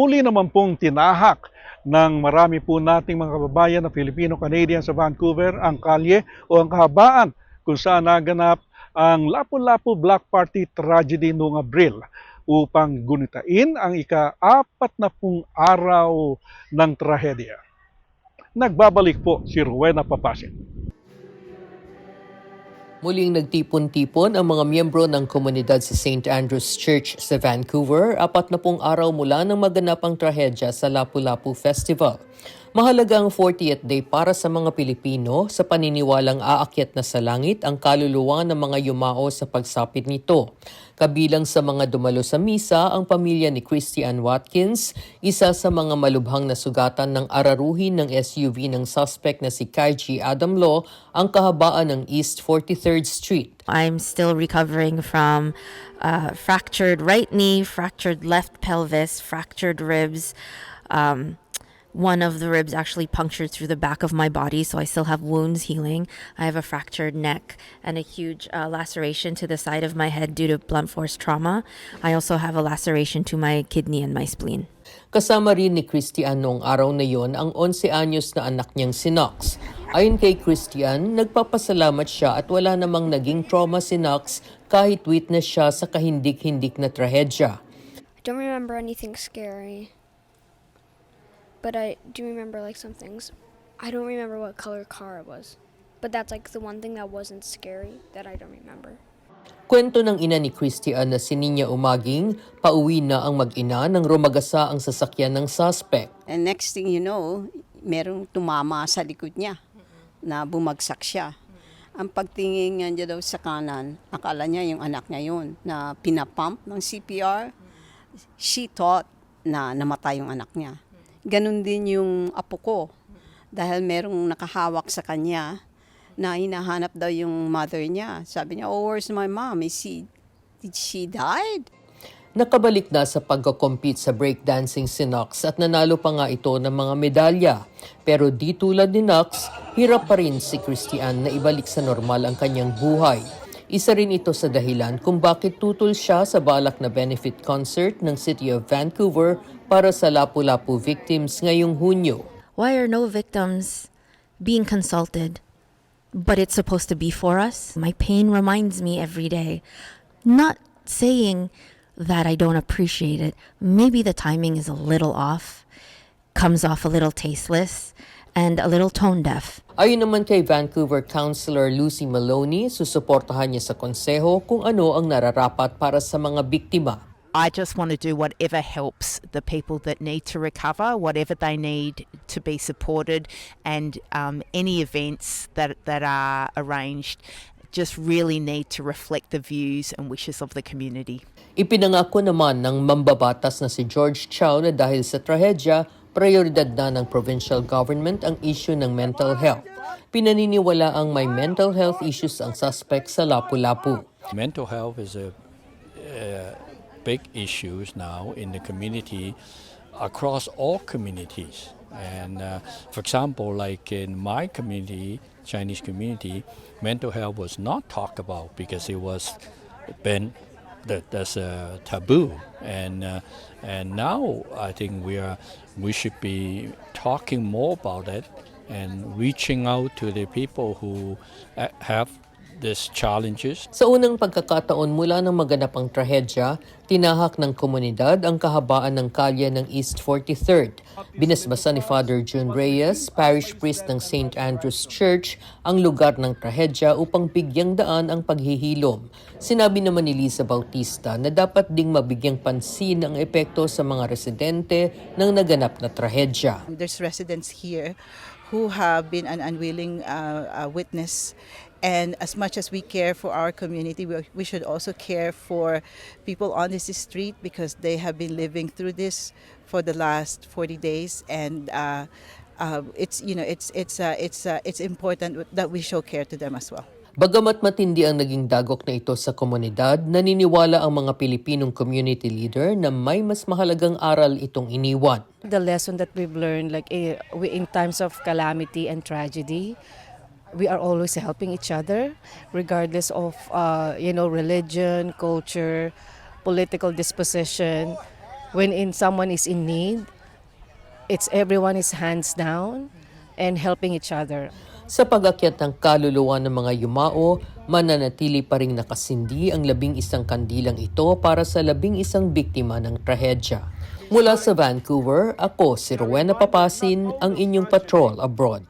Muli naman pong tinahak ng marami po nating mga kababayan na Filipino-Canadian sa Vancouver ang kalye o ang kahabaan kung saan naganap ang Lapu-Lapu Block Party tragedy noong Abril upang gunitain ang ika-4 na araw ng trahedya. Nagbabalik po si Rowena Papasin. Muling nagtipon-tipon ang mga miyembro ng komunidad sa St. Andrew's Church sa Vancouver 40 araw mula nang maganap ang trahedya sa Lapu-Lapu Festival. Mahalaga ang 40th day para sa mga Pilipino sa paniniwalang aakyat na sa langit ang kaluluwa ng mga yumao sa pagsapit nito. Kabilang sa mga dumalo sa misa ang pamilya ni Christian Watkins, isa sa mga malubhang na sugatan ng araruhin ng SUV ng suspect na si Kaiji Adamlo ang kahabaan ng East 43rd Street. I'm still recovering from fractured right knee, fractured left pelvis, fractured ribs. One of the ribs actually punctured through the back of my body, so I still have wounds healing. I have a fractured neck and a huge laceration to the side of my head due to blunt force trauma. I also have a laceration to my kidney and my spleen. Kasama rin ni Christian noong araw na yon ang 11 anyos na anak niyang si Knox. Ayon kay Christian, nagpapasalamat siya at wala namang naging trauma si Knox kahit witness siya sa kahindik-hindik na trahedya. I don't remember anything scary, but I do remember like some things. I don't remember what color car it was, but that's like the one thing that wasn't scary that I don't remember. Kwento ng ina ni Christian na si Ninya Umaging, pauwi na ang mag-ina nang rumagasa ang sasakyan ng suspect. And next thing you know, merong tumama sa likod niya na bumagsak siya. Ang pagtingin niya daw sa kanan, akala niya yung anak niya yun na pinapump ng CPR. She thought na namatay yung anak niya. Ganon din yung apo ko dahil merong nakahawak sa kanya na hinahanap daw yung mother niya. Sabi niya, oh, where's my mom? Did she died? Nakabalik na sa pagko-compete sa breakdancing si Knox at nanalo pa nga ito ng mga medalya. Pero di tulad ni Knox, hirap pa rin si Christian na ibalik sa normal ang kanyang buhay. Isa rin ito sa dahilan kung bakit tutol siya sa balak na benefit concert ng City of Vancouver para sa Lapu-Lapu victims ngayong Hunyo. Why are no victims being consulted? But it's supposed to be for us. My pain reminds me every day. Not saying that I don't appreciate it. Maybe the timing is a little off, comes off a little tasteless, and a little tone deaf. Ayon naman kay Vancouver Councillor Lucy Maloney, susuportahan niya sa konseho kung ano ang nararapat para sa mga biktima. I just want to do whatever helps the people that need to recover, whatever they need to be supported, and any events that are arranged just really need to reflect the views and wishes of the community. Ipinangako naman ng mambabatas na si George Chow na dahil sa trahedya, prioridad na ng provincial government ang issue ng mental health. Pinaniniwala ang may mental health issues ang suspect sa Lapu-Lapu. Mental health is a big issues now in the community, across all communities. And for example, like in my community, Chinese community, mental health was not talked about because it was been that's a taboo. And now I think we should be talking more about it and reaching out to the people who have these challenges. Sa unang pagkakataon mula nang maganap ang trahedya, tinahak ng komunidad ang kahabaan ng kalye ng East 43rd. Binasbasa ni Father June Reyes, parish priest ng St. Andrew's Church, ang lugar ng trahedya upang bigyang daan ang paghihilom. Sinabi naman ni Lisa Bautista na dapat ding mabigyang pansin ang epekto sa mga residente ng naganap na trahedya. There's residents here who have been an unwilling witness. And as much as we care for our community, we should also care for people on this street because they have been living through this for the last 40 days, and it's important that we show care to them as well. Bagamat matindi ang naging dagok na ito sa komunidad, naniniwala ang mga Pilipinong community leader na may mas mahalagang aral itong iniwan. The lesson that we've learned, like in times of calamity and tragedy, we are always helping each other, regardless of religion, culture, political disposition. when someone is in need, it's everyone is hands down and helping each other. Sa pag-akyat ng kaluluwa ng mga yumao, mananatili pa ring nakasindi ang 11 kandilang ito para sa 11 biktima ng trahedya. Mula sa Vancouver, ako si Rowena Papasin, ang inyong patrol abroad.